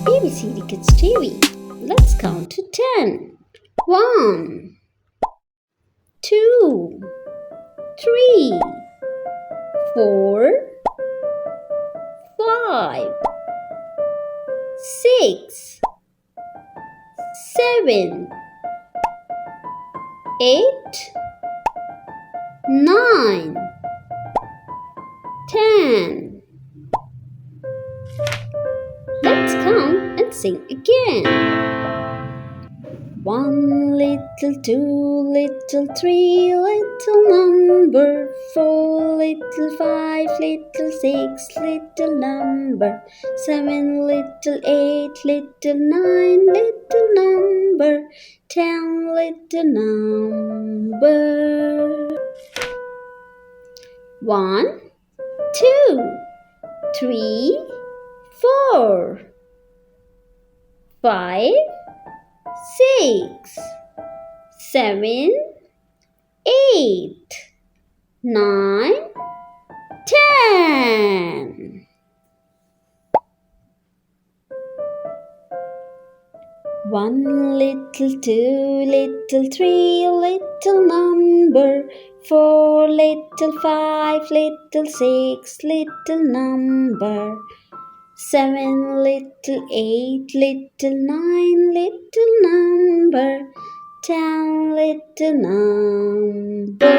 ABCD Kids TV. Let's count to 10. 1, 2, 3, 4, 5, 6, 7, 8, 9, 10. Let's count and sing again. 1 little, 2 little, 3 little number, 4 little, 5 little, 6 little number, 7 little, 8 little, 9 little number, 10 little number. 1, 2, 3, 4, 5, 6, 7, 8, 9, 10. 1 little, 2 little, 3 little number, 4 little, 5 little, 6 little number, 7 little, 8 little, 9 little number, 10 little number.